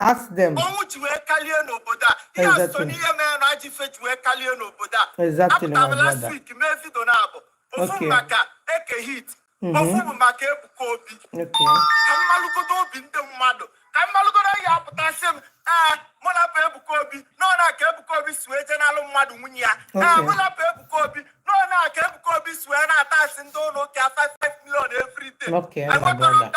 Ask them. Exactly. Exactly, my brother. Okay. Okay, my brother.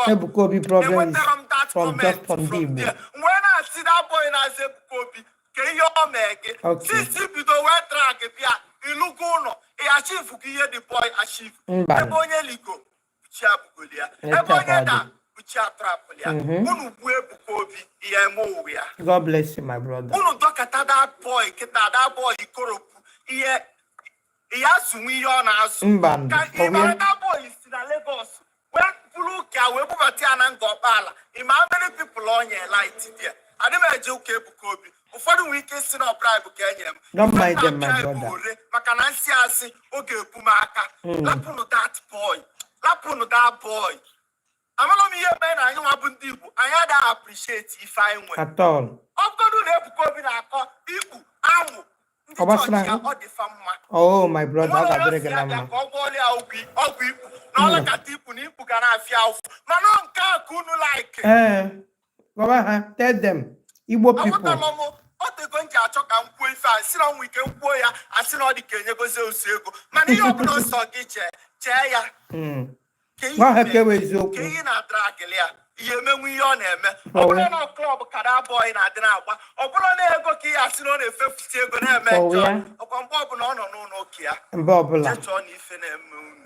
Ebuka Obi problem is from just from the Igbo. When I see that boy in Ebuka Obi, can you make? Okay. Since you do wet track, you look on, he achieve the boy achieve. Ebonya ligo, Chabulia. Ebonya da, Chaprapolia. Unu Ebuka Obi, Yemoya. God bless you, my brother. Unu dokata that boy, kita that boy, Ikoropu. He has to me on us. That boy is in Lagos. Look at where and Gobala. How many people on your light there? I never joke Ebuka Obi. For the weekend, sin of bribe Kenya. Don't mind them, my brother. Makanansi, okay, Pumaka. Lapuno that boy. Lapuno that boy. I'm not here, man. I know Abundibu. I had to appreciate if I went. At all. I'm going to Ebuka Obi na Ibu, Amu. Oh, my brother. Go ahead, tell them. Igbo people.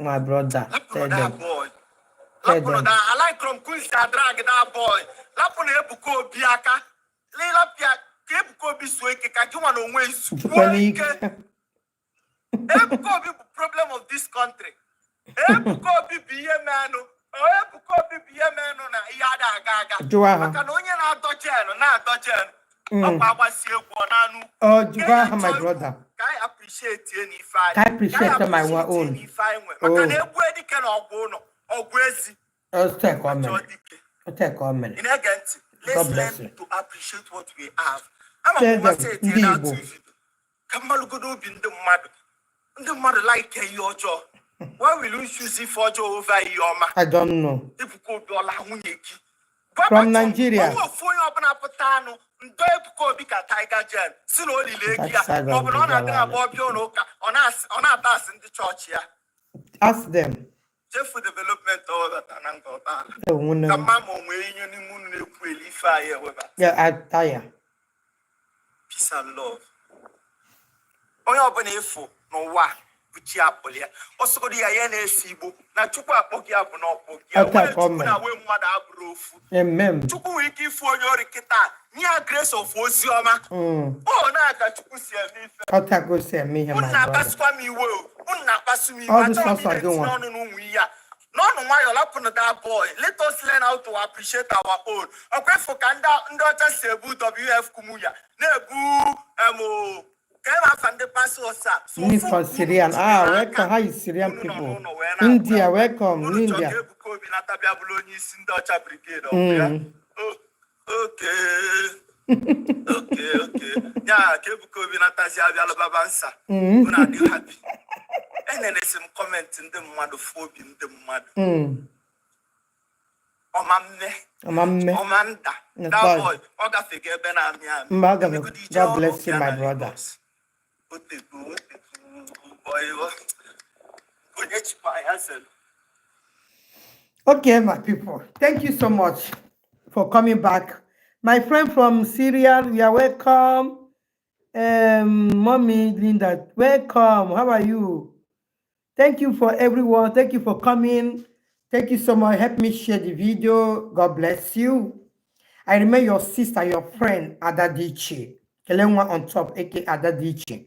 My brother, tell them. I like from Queen's drag that boy. Lapone Ebuka Obi aka. Leila Pia Ebuka Obi sweke ka you want to win. Ebuka Obi problem of this country. Ebuka Obi be a man. Ebuka Obi be a man na yada gaga. Maka no nya na doche no. Oh, Juwaha, my brother. I appreciate any fight. I appreciate my own. Take on me. In again, let's learn to appreciate what we have. I'm going to say it. Come on, go in the mother like your jaw. Why will you choose it for Joe over your man? I don't know. From Nigeria. Ask them. Just for development all that yeah, I tire. Peace and love. Oh, no wa. Puchiapolia. Also, the INS Igbo. Na chukwu akpogi abu na okpogi. Na we mmadu abrofu. Amen. Chukwu wiki for your kita. Near grace of Ozioma. Oh, na ka chukwu si emi fe. Ota go si emi he my brother. Una paswa mi wo. Una pasu mi. All the songs are going on. No, why you lap on that boy. Let us learn how to appreciate our own. Okay, for Kanda, Ndota Sebu WF Kumuya. Nebu, me for Syrian. Welcome. How is Syrian people? India, welcome. India. Okay. Yeah, Kebuko Vinatasia Babansa. Una do happy. And then there's some comments in the mother phobia in the mud. Omanda. That boy. Oga figure Benamia. God bless you, my brother. Okay, my people. Thank you so much for coming back. My friend from Syria, you are welcome. Mommy Linda, welcome. How are you? Thank you for everyone. Thank you for coming. Thank you so much. Help me share the video. God bless you. I remember your sister, your friend, Adadiche. Kelenwa on top, aka Adadiche.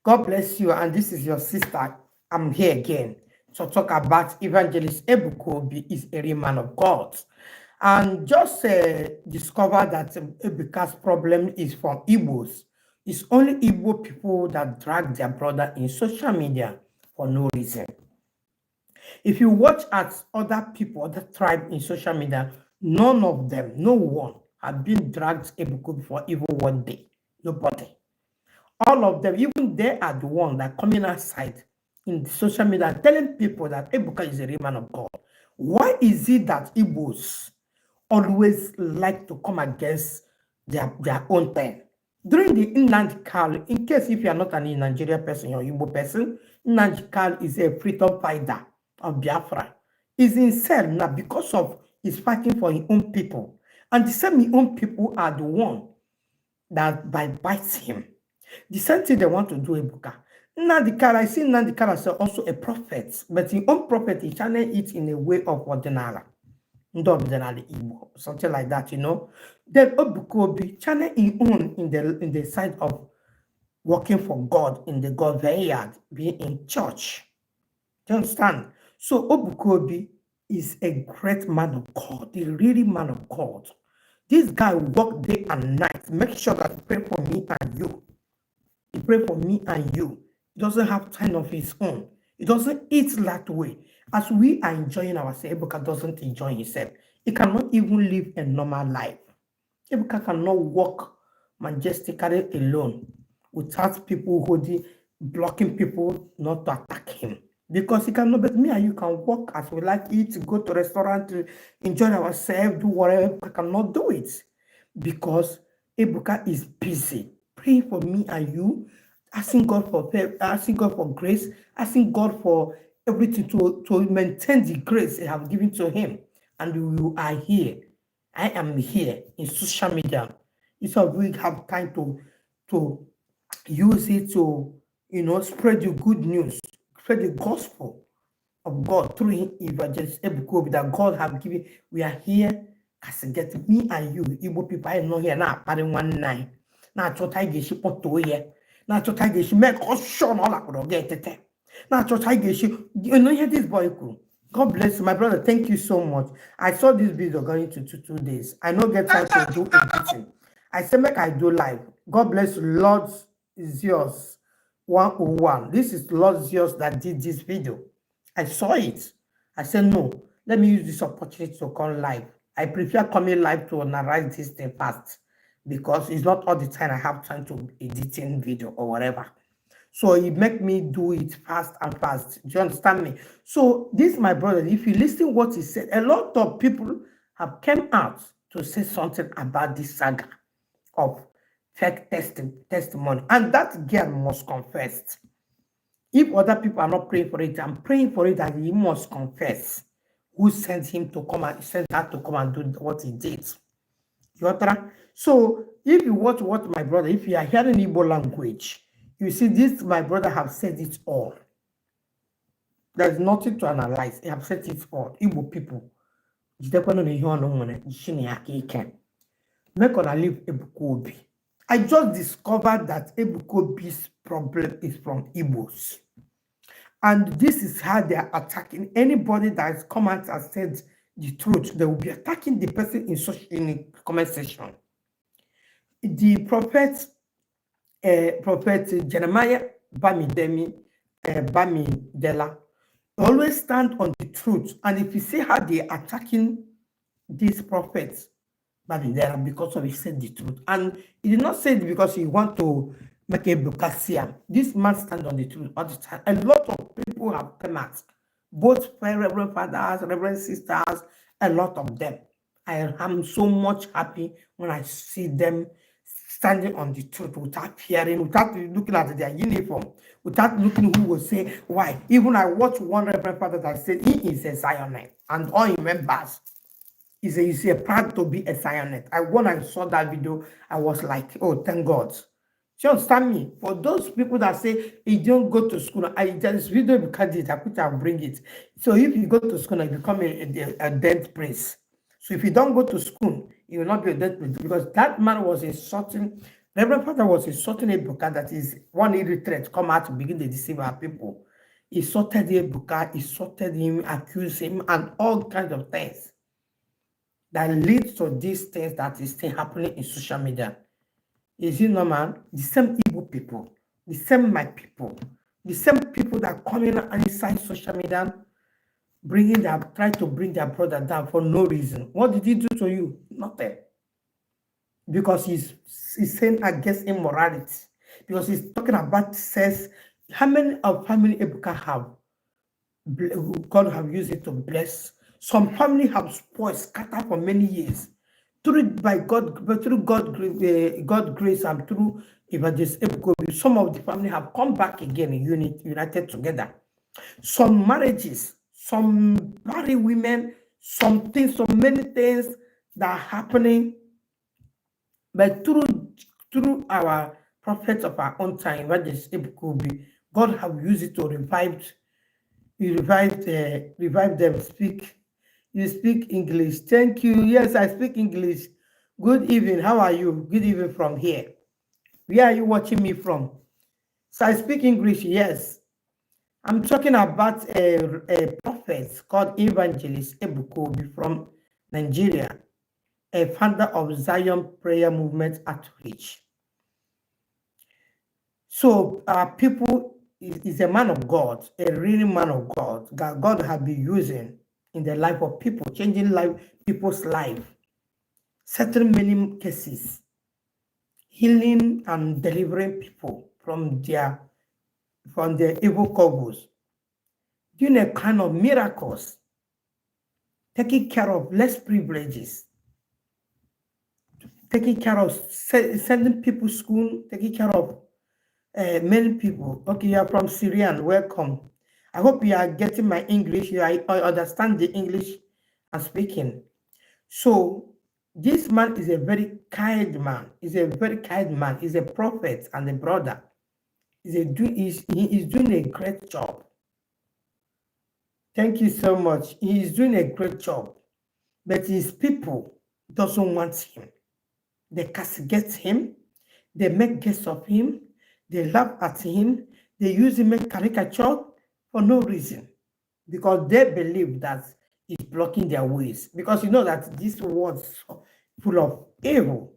God bless you. And this is your sister. I'm here again to talk about Evangelist Ebuka Obi is a real man of God. And just discover that Ebuka's problem is from Igbos. It's only Igbo people that drag their brother in social media for no reason. If you watch at other people, other tribes in social media, none of them, no one, have been dragged Ebuka Obi for even one day. Nobody. All of them, even they are the ones that coming outside in the social media telling people that Ebuka is a real man of God. Why is it that Igbos always like to come against their own thing? During the Nnamdi Kanu, in case if you are not an Nigeria person or Igbo person, Nnamdi Kanu is a freedom fighter of Biafra. He's in cell now because of he's fighting for his own people. And the same his own people are the one that bypass him. The same thing they want to do Ebuka. Nnamdi Kanu, I see Nnamdi Kanu as also a prophet, but his own prophet, he channel it in a way of ordinary. Igbo, something like that, you know. Then Ebuka Obi channel his own in the side of working for God in the God vineyard, being in church. Do you understand? So Ebuka Obi is a great man of God, a really man of God. This guy work day and night. Make sure that he pray for me and you. He pray for me and you. He doesn't have time of his own. He doesn't eat that way. As we are enjoying ourselves, Ebuka doesn't enjoy himself. He cannot even live a normal life. Ebuka cannot walk majestically alone without people blocking people not to attack him. Because he cannot, but me and you can walk as we like, eat, go to restaurant, to enjoy ourselves, do whatever. I cannot do it. Because Ebuka is busy praying for me and you, asking God for grace, asking God for everything to maintain the grace He have given to him. And you are here. I am here in social media. So we have time to use it to, spread the good news, spread the gospel of God through Evangelist Ebuka Obi that God have given. We are here as get me and you, Igbo people. I know here now, pardon 19. Now, I get you put to here. Now, I get you make us show all I get it. Now, I get you hear this boy cool. God bless you, my brother. Thank you so much. I saw this video going to 2 days. I don't get time to do editing. I said, make I do live. God bless you, Lord Zeus 101. This is Lord Zeus that did this video. I saw it. I said, no, let me use this opportunity to come live. I prefer coming live to narrate this thing fast because it's not all the time I have time to editing video or whatever. So it make me do it fast and fast. Do you understand me? So this, my brother, if you listen what he said, a lot of people have come out to say something about this saga of fake testimony. And that girl must confess. If other people are not praying for it, I'm praying for it that he must confess who sent him to come and sent her to come and do what he did. You understand? So if you watch what my brother, if you are hearing Igbo language, you see this, my brother have said it all. There's nothing to analyze. He have said it all. Igbo people. Make on leave Ebuka Obi. I just discovered that Ebuka Obi's problem is from Igbos. And this is how they are attacking anybody that has come out and said the truth. They will be attacking the person in the comment section. The prophet Jeremiah Bamidela always stand on the truth. And if you see how they are attacking these prophets, Bamidela, because of he said the truth. And he did not say it because he want to make a Ebuka. This man stand on the truth all the time. A lot of people have come out, both reverend fathers, reverend sisters, a lot of them. I am so much happy when I see them standing on the truth without fearing, without looking at their uniform, without looking who will say why. Even I watched one reverend father that said he is a Zionite, and all he members is a proud to be a Zionite. When I saw that video, I was like, oh, thank God. Do you understand me? For those people that say you don't go to school, this video because I put and bring it. So if you go to school and become a dead prince. So if you don't go to school, you will not be a dead prince because that man was insulting. Reverend Father was insulting Ebuka that is one illiterate come out to begin to deceive our people. He insulted Ebuka, insulted him, accused him, and all kinds of things that leads to these things that is still happening in social media. Is it normal? The same Igbo people, the same my people, The same people that come in and inside social media, try to bring their brother down for no reason. What did he do to you? Nothing. Because he's saying against immorality. Because he's talking about sex. How many of family Ebuka have? God have used it to bless. Some family have spoiled, scattered for many years. Through God grace and through Evangelist Ebuka Obi, some of the family have come back again in united together. Some marriages, some married women, so many things that are happening. But through our prophets of our own time, Evangelist Ebuka Obi, God have used it to revive them. You speak English. Thank you. Yes, I speak English. Good evening. How are you? Good evening from here. Where are you watching me from? So I speak English. Yes. I'm talking about a prophet called Evangelist Ebuka Obi from Nigeria, a founder of Zion Prayer Movement Outreach. So people is a man of God, a really man of God that God has been using in the life of people, changing people's life, settling many cases, healing and delivering people from their evil couples, doing a kind of miracles, taking care of less privileges, taking care of sending people to school, taking care of many people. Okay, you are from Syrian. Welcome. I hope you are getting my English. I understand the English I'm speaking. So this man is a very kind man. He's a very kind man. He's a prophet and a brother. He is doing a great job. Thank you so much. He is doing a great job. But his people doesn't want him. They castigate him. They make guests of him. They laugh at him. They use him as caricature for no reason. Because they believe that he's blocking their ways. Because you know that this world is full of evil.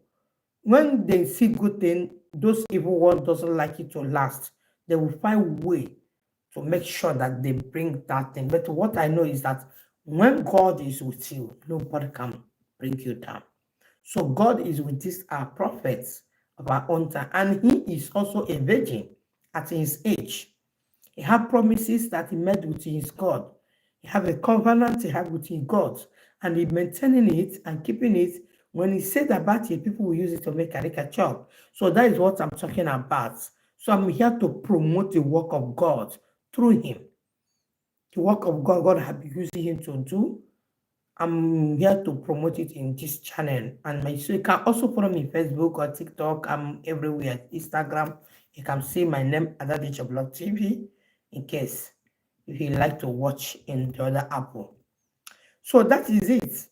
When they see good thing, those evil ones doesn't like it to last. They will find a way to make sure that they bring that thing. But what I know is that when God is with you, nobody can bring you down. So God is with these prophets of our own time, and he is also a virgin at his age. He had promises that he made with his God. He had a covenant he had with his God, and he maintaining it and keeping it. When he said about it, people will use it to make caricature. So that is what I'm talking about. So I'm here to promote the work of God through him. The work of God has been using him to do. I'm here to promote it in this channel. And so you can also follow me on Facebook or TikTok. I'm everywhere. Instagram. You can see my name, Adadiche Blog TV, in case if you like to watch in the other Apple. So that is it.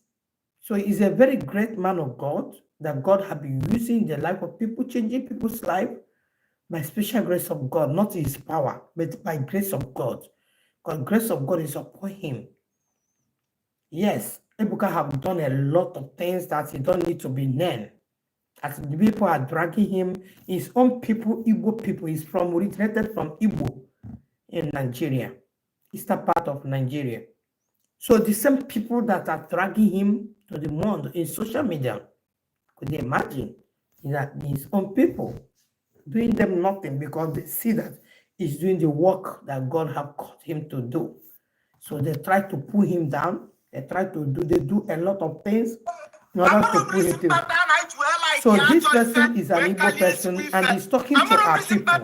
So he's a very great man of God that God has been using in the life of people, changing people's life by special grace of God, not his power, but by grace of God. Because grace of God is upon him. Yes, Ebuka have done a lot of things that he don't need to be named. As the people are dragging him, his own people, Igbo people, is originated from Igbo in Nigeria, eastern part of Nigeria. So the same people that are dragging him to the mud in social media, could you imagine that his own people doing them nothing because they see that he's doing the work that God have called him to do. So they try to pull him down. They do a lot of things in order to pull him down. So this person is an Igbo person and he's talking to our people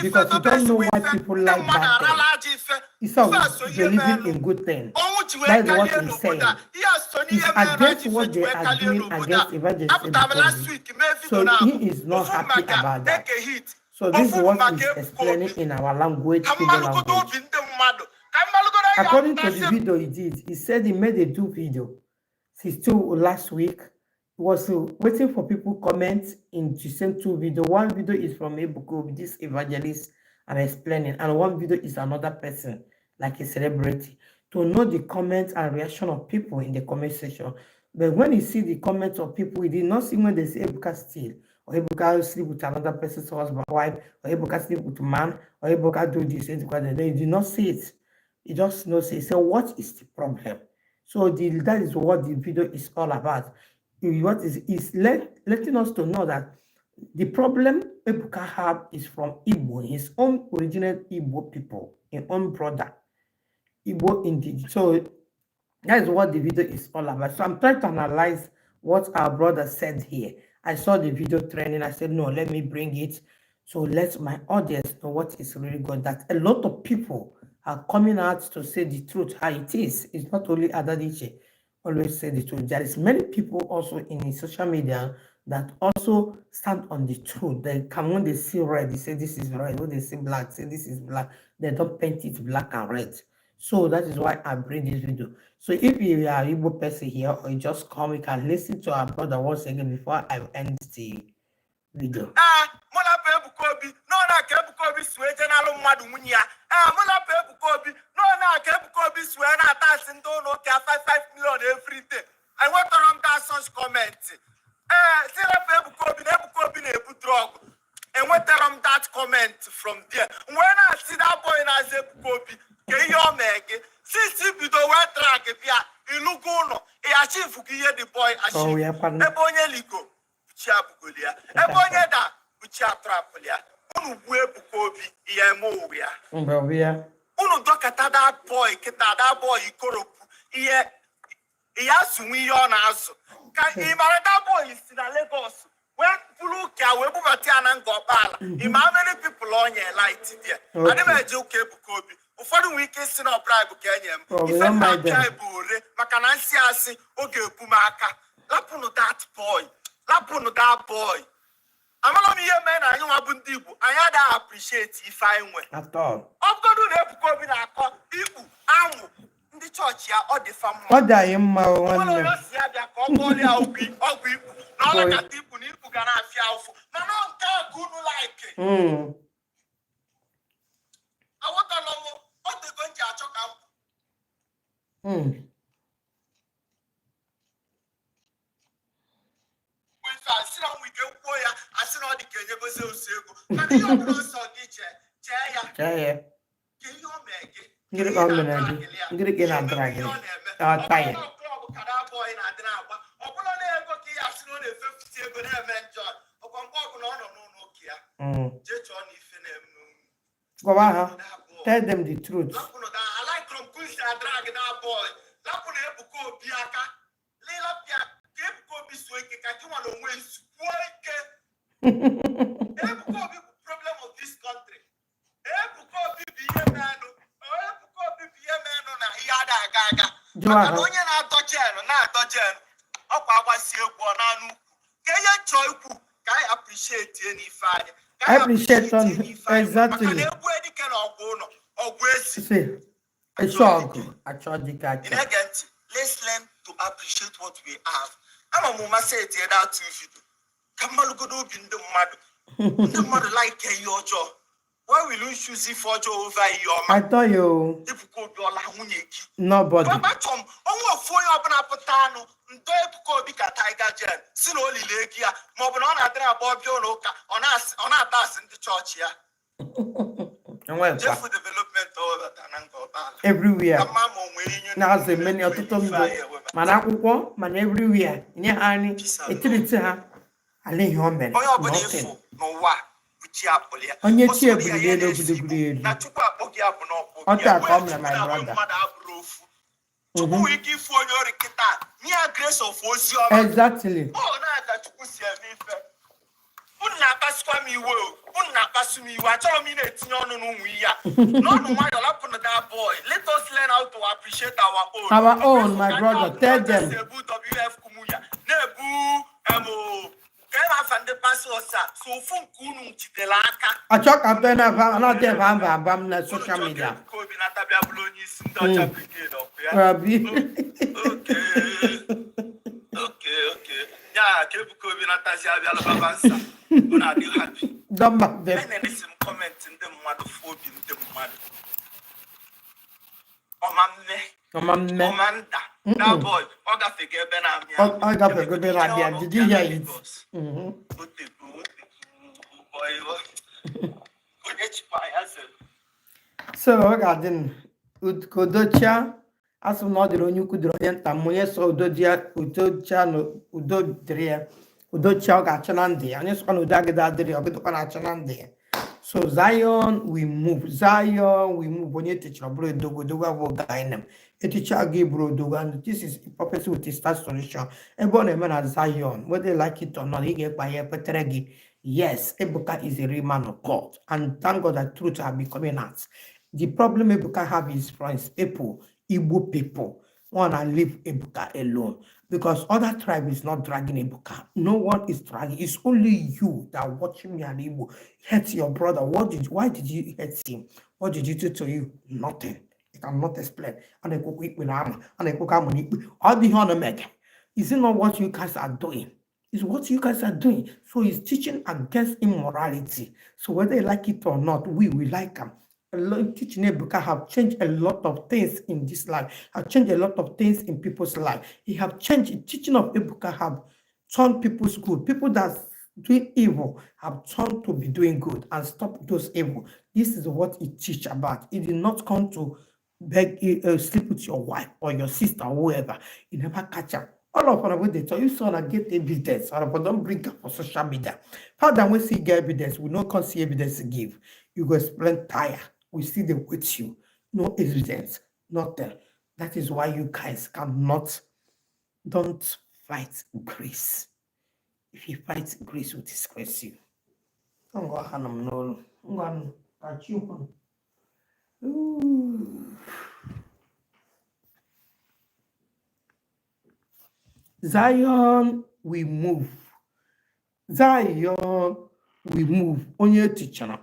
because he don't know why people like bad things. He's always believing in good things. That's what he's saying. He's against what they are doing against Evangelist Ebuka. So he is not happy about that. So this is what he's explaining in our language, Igbo language. According to the video he did, he said he made a 2 video. Still last week, he was waiting for people comment to send 2 video. One video is from Ebuka, this evangelist, I'm explaining, and one video is another person, like a celebrity, to know the comments and reaction of people in the comment section. But when he see the comments of people, he did not see when they say Ebuka steal or Ebuka sleep with another person's husband, wife, or Ebuka sleep with a man, or Ebuka do this, they did not say it. You just know say, so what is the problem? So that is what the video is all about. What is letting us to know that the problem Ebuka have is from Igbo, his own original Igbo people, his own brother, Igbo indigenous. So that is what the video is all about. So I'm trying to analyze what our brother said here. I saw the video trending. I said, no, let me bring it. So let my audience know what is really good. That a lot of people are coming out to say the truth, how it is. It's not only Adadiche always say the truth. There is many people also in the social media that also stand on the truth. They come when they see red, they say this is red. When they see black, say this is black. They don't paint it black and red. So that is why I bring this video. So if you are Igbo person here or you just come, you can listen to our brother once again before I end the video. Muna pe Ebuka Obi, no na ke Ebuka Obi swe jenalo mmadu nwunye ya. Muna pe Ebuka Obi, no na ke Ebuka Obi swe na tax ndo no ke 5 million every day. I want to run that such comment. Sila pe Ebuka Obi, Ebuka Obi na ebu drug. And what run that comment from there. When I see that boy na Ebuka Obi, ke yo mege. Since you do we drag pia, ilugo no. E achieve ki the boy achieve. Ebonye ligo. Chiabugolia. Ebonye da. Uchiatrapolia. Unu bue Ebuka Obi iye mo wia. Unu dokata that boy, kita that boy ikoropu iye asumi yo na azu. Ka imara that boy is in Lagos. When pulu kia we bubati ananga opala. Ima how many people on your light there. Ademe joke Ebuka Obi. Ụfọdụ nwere ike si na bribe ka enye m. Ife na bribe ore maka na nsi asị oge ebu m aka. Lapụnụ that boy. Lapụnụ that boy. Amala m ihe mee na anyị nwa bụ ndị Igbo. Anyị ada appreciate ife anyị nwe. At all. Ọ bụgodu na Ebuka Obi na-akọ ikpu anwụ ndị chọọchị ya ọ dị fa mma. Ọ dị anyị mma nwanne. Onye si abịa ka ọ gọọlị ya ọgwụ ikpu. Na ọ lekọta ikpu na ikpu ga na-afịa ụfụ. Mana nke a ka unu like. Awọtala m ọ dịgo nji achọ ka m. Asị na nwike kwuo ya, asị na ọ dị ka enyegose osi ego. Mana ihe ọbụla ọsọ gị chee ya. Ka ihe o mee gị. Ngịrị ka ọ mere gị. Ngịrị ka ị na-adịra gị. Ọ taa ya. Klọb ka that boy na-adị na-agba. Ọ bụla na-ego ka ihe asị na ọ na-efefusi ego na-eme njọ. Ọkwa mgbe ọbụla ọ nọ n'ụlọ ụka ya. Jee chọọ na ife na-eme. Gwa ha. Tell them the truth. I like Kromkusi and drag that boy. Lapuna Ebuka Obi aka. Lila pia Ebuka Obi sweke kakiwa no way sweke. Ebuka Obi problem of this country. Ebuka Obi biye meno. Ebuka Obi biye meno na iyada agaga. Maka onye na-atọje no. Ọkwa agbasi egwu ọ na-anụ. Ka ihe chọọ ikwu ka I appreciate any fire. Appreciation, exactly. See, it's so good. Let's learn to appreciate what we have. I'm a mama say it that to you. Come on, go do in the mud. The mother like your job. Why will you choose it for over your I told you. Nobody. Everywhere. Now, the many of the Manakuko, man, everywhere. Near Annie, it's her. I lay home. Nothing. Onye tie brigade of the grade. Ota come my brother. Exactly. Let us learn how to appreciate our own. Our own, my brother. Tell them. I talk about another social media. Okay. Yeah, don't back them. Comment in the mother phobia in the mother. Omanda. That boy, Oga Fege Benamia. Did you hear it? So, regarding Udocha, as of now, the only could orient Tamoya, so Udocha, no Udodria, Udocha, Gachanande, and yes, one Udagada, the Obito Panachanande. So, Zion, we move. When you teach your bro, Doga will guide them. A teacher gave bro, Doga, and this is a purpose with his start solution. Everyone, a man at Zion, whether they like it or not, he get by a Petregi. Yes, Ebuka is a real man of God, and thank God that truth are becoming out. The problem Ebuka have is from his people, Igbo people, wanna leave Ebuka alone because other tribe is not dragging Ebuka. No one is dragging. It's only you that watching me and Igbo hurt your brother. Why did you hurt him? What did you do to you? Nothing. You cannot explain. And they cook with armor, and they cook money. All the honor make. Is it not what you guys are doing? It's what you guys are doing. So he's teaching against immorality. So whether you like it or not, we like him. Teaching Ebuka have changed a lot of things in this life, have changed a lot of things in people's life. He have changed, teaching of Ebuka have turned people's good. People that doing evil have turned to be doing good and stop those evil. This is what he teach about. He did not come to beg, sleep with your wife or your sister or whoever. He never catch her. All of them, when they tell you, son, I get evidence, or don't bring up for social media. How then we see get evidence, we don't see evidence to give. You go explain tire. We see them with you. No evidence, nothing. That is why you guys don't fight grace. If you fight grace, will disgrace you. Don't go Hanam no. I'm going to catch you. Zion, we move. Zion, we move. Onye teacher.